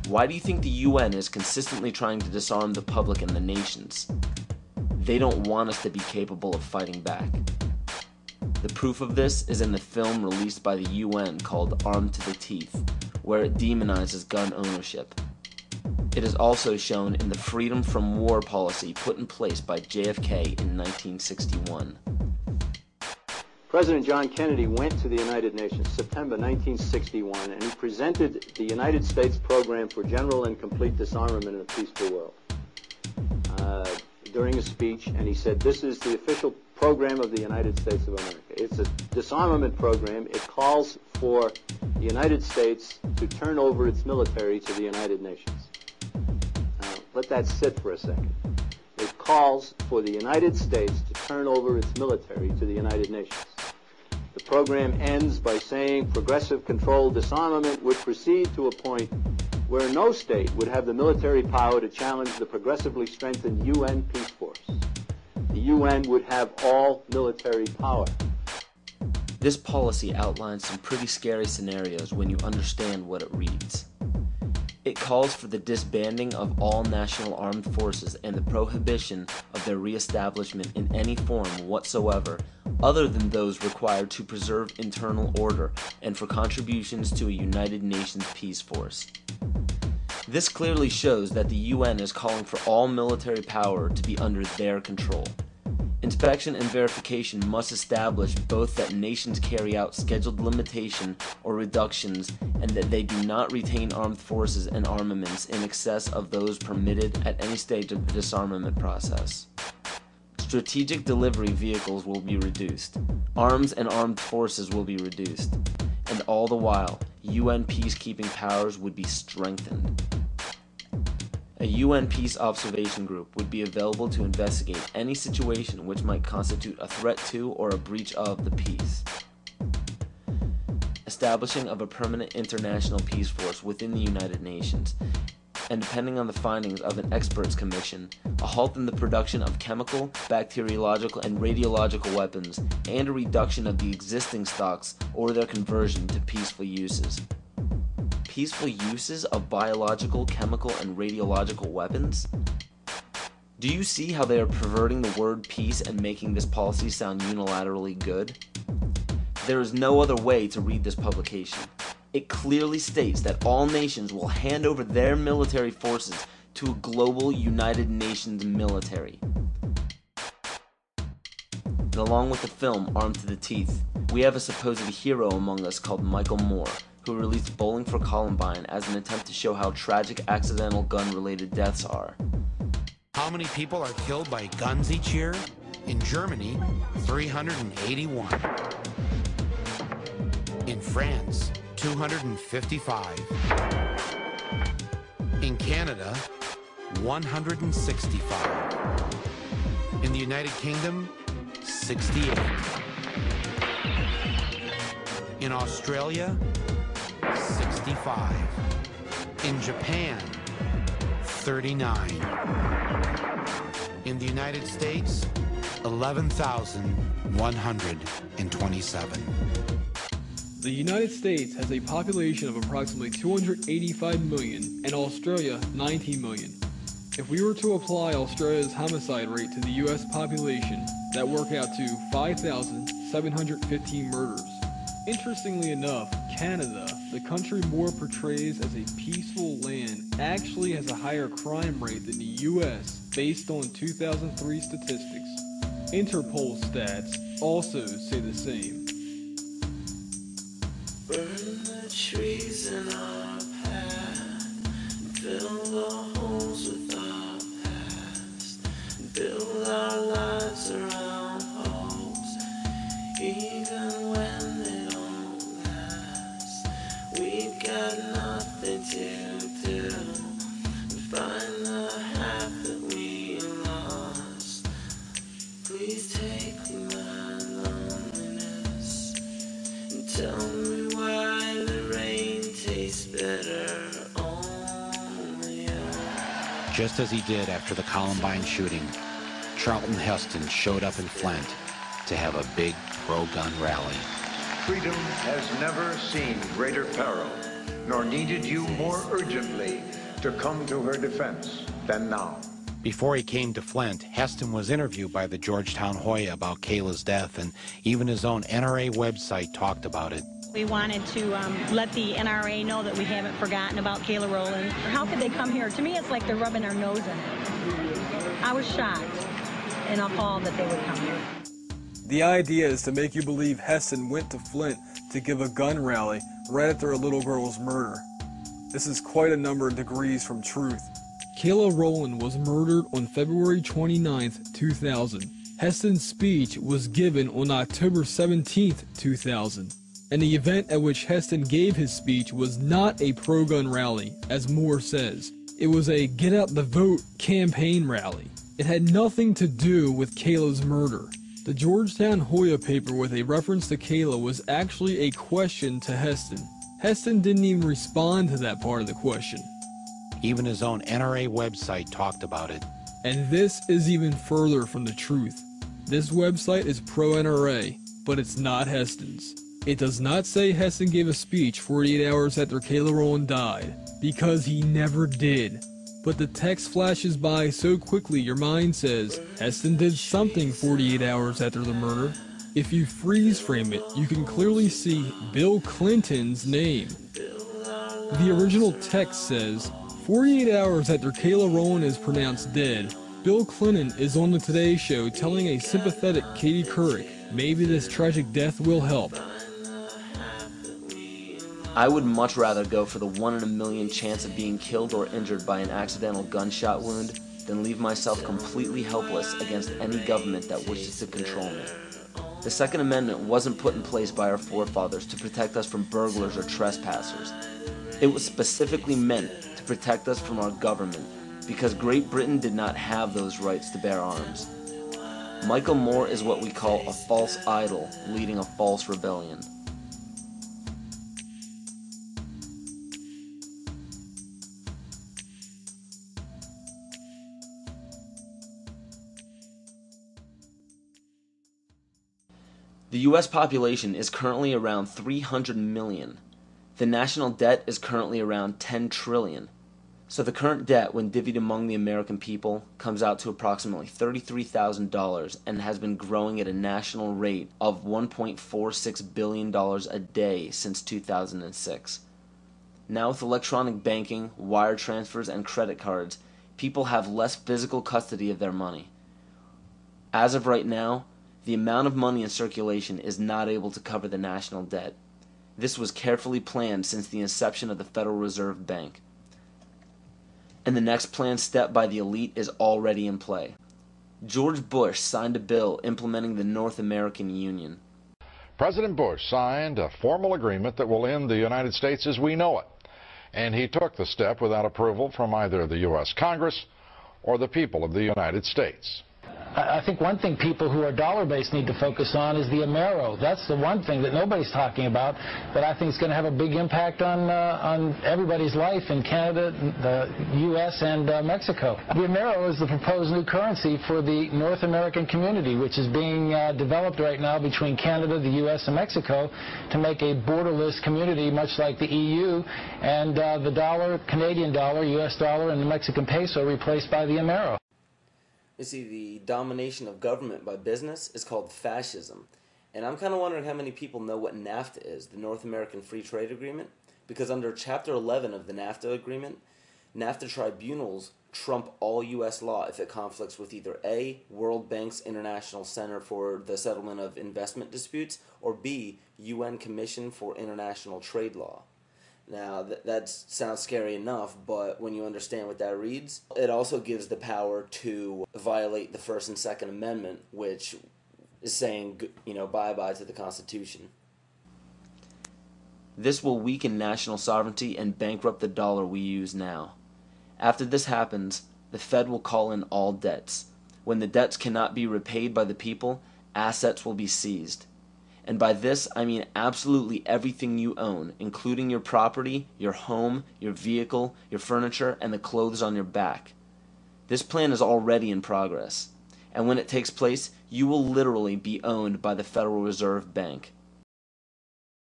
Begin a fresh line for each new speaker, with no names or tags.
Why do you think the UN is consistently trying to disarm the public and the nations? They don't want us to be capable of fighting back. The proof of this is in the film released by the UN called Armed to the Teeth, where it demonizes gun ownership. It is also shown in the Freedom from War policy put in place by JFK in 1961.
President John Kennedy went to the United Nations September 1961 and he presented the United States program for general and complete disarmament in a peaceful world during a speech, and he said, "This is the official program of the United States of America. It's a disarmament program. It calls for the United States to turn over its military to the United Nations." Let that sit for a second. It calls for the United States to turn over its military to the United Nations. The program ends by saying progressive controlled disarmament would proceed to a point where no state would have the military power to challenge the progressively strengthened UN peace force. The UN would have all military power.
This policy outlines some pretty scary scenarios when you understand what it reads. It calls for the disbanding of all national armed forces and the prohibition of their reestablishment in any form whatsoever other than those required to preserve internal order and for contributions to a United Nations peace force. This clearly shows that the UN is calling for all military power to be under their control. Inspection and verification must establish both that nations carry out scheduled limitation or reductions and that they do not retain armed forces and armaments in excess of those permitted at any stage of the disarmament process. Strategic delivery vehicles will be reduced. Arms and armed forces will be reduced. And all the while, UN peacekeeping powers would be strengthened. A UN Peace Observation Group would be available to investigate any situation which might constitute a threat to or a breach of the peace. Establishing of a permanent international peace force within the United Nations, and depending on the findings of an experts commission, a halt in the production of chemical, bacteriological, and radiological weapons, and a reduction of the existing stocks or their conversion to peaceful uses. Peaceful uses of biological, chemical, and radiological weapons? Do you see how they are perverting the word peace and making this policy sound unilaterally good? There is no other way to read this publication. It clearly states that all nations will hand over their military forces to a global United Nations military. And along with the film Armed to the Teeth, we have a supposed hero among us called Michael Moore, who released Bowling for Columbine as an attempt to show how tragic accidental gun-related deaths are.
How many people are killed by guns each year? In Germany, 381. In France, 255. In Canada, 165. In the United Kingdom, 68. In Australia, 65. In Japan, 39. In the United States, 11,127.
The United States has a population of approximately 285 million and Australia 19 million. If we were to apply Australia's homicide rate to the US population, that work out to 5,715 murders. Interestingly enough, Canada, the country Moore portrays as a peaceful land, actually has a higher crime rate than the US based on 2003 statistics. Interpol stats also say the same.
Burn the trees in our path, fill the holes with our past, build our lives around hopes, even when they don't last. We've got nothing to do, find the half that we lost. Please take my loneliness and tell me better only.
Just as he did after the Columbine shooting, Charlton Heston showed up in Flint to have a big pro-gun rally.
Freedom has never seen greater peril nor needed you more urgently to come to her defense than now.
Before he came to Flint, Heston was interviewed by the Georgetown Hoya about Kayla's death, and even his own NRA website talked about it.
We wanted to let the NRA know that we haven't forgotten about Kayla Rowland. How could they come here? To me, it's like they're rubbing their nose in it. I was shocked and appalled that they would come here.
The idea is to make you believe Heston went to Flint to give a gun rally right after a little girl's murder. This is quite a number of degrees from truth. Kayla Rowland was murdered on February 29, 2000. Heston's speech was given on October 17, 2000. And the event at which Heston gave his speech was not a pro-gun rally, as Moore says. It was a get out the vote campaign rally. It had nothing to do with Kayla's murder. The Georgetown Hoya paper with a reference to Kayla was actually a question to Heston. Heston didn't even respond to that part of the question.
Even his own NRA website talked about it.
And this is even further from the truth. This website is pro-NRA, but it's not Heston's. It does not say Heston gave a speech 48 hours after Kayla Rowland died, because he never did. But the text flashes by so quickly your mind says, Heston did something 48 hours after the murder. If you freeze frame it, you can clearly see Bill Clinton's name. The original text says, 48 hours after Kayla Rowland is pronounced dead, Bill Clinton is on the Today Show telling a sympathetic Katie Couric, maybe this tragic death will help.
I would much rather go for the 1 in a million chance of being killed or injured by an accidental gunshot wound than leave myself completely helpless against any government that wishes to control me. The Second Amendment wasn't put in place by our forefathers to protect us from burglars or trespassers. It was specifically meant to protect us from our government because Great Britain did not have those rights to bear arms. Michael Moore is what we call a false idol leading a false rebellion. The U.S. population is currently around 300 million. The national debt is currently around 10 trillion. So the current debt, when divvied among the American people, comes out to approximately $33,000 and has been growing at a national rate of $1.46 billion a day since 2006. Now with electronic banking, wire transfers, and credit cards, people have less physical custody of their money. As of right now, the amount of money in circulation is not able to cover the national debt. This was carefully planned since the inception of the Federal Reserve Bank. And the next planned step by the elite is already in play. George Bush signed a bill implementing the North American Union.
President Bush signed a formal agreement that will end the United States as we know it. And he took the step without approval from either the U.S. Congress or the people of the United States.
I think one thing people who are dollar-based need to focus on is the Amero. That's the one thing that nobody's talking about, but I think is going to have a big impact on everybody's life in Canada, the U.S., and Mexico. The Amero is the proposed new currency for the North American community, which is being developed right now between Canada, the U.S., and Mexico to make a borderless community, much like the EU, and the dollar, Canadian dollar, U.S. dollar, and the Mexican peso replaced by the Amero.
You see, the domination of government by business is called fascism. And I'm kind of wondering how many people know what NAFTA is, the North American Free Trade Agreement. Because under Chapter 11 of the NAFTA agreement, NAFTA tribunals trump all U.S. law if it conflicts with either A, World Bank's International Center for the Settlement of Investment Disputes, or B, UN Commission for International Trade Law. Now, that sounds scary enough, but when you understand what that reads, it also gives the power to violate the First and Second Amendment, which is saying, bye-bye to the Constitution. This will weaken national sovereignty and bankrupt the dollar we use now. After this happens, the Fed will call in all debts. When the debts cannot be repaid by the people, assets will be seized. And by this, I mean absolutely everything you own, including your property, your home, your vehicle, your furniture, and the clothes on your back. This plan is already in progress. And when it takes place, you will literally be owned by the Federal Reserve Bank.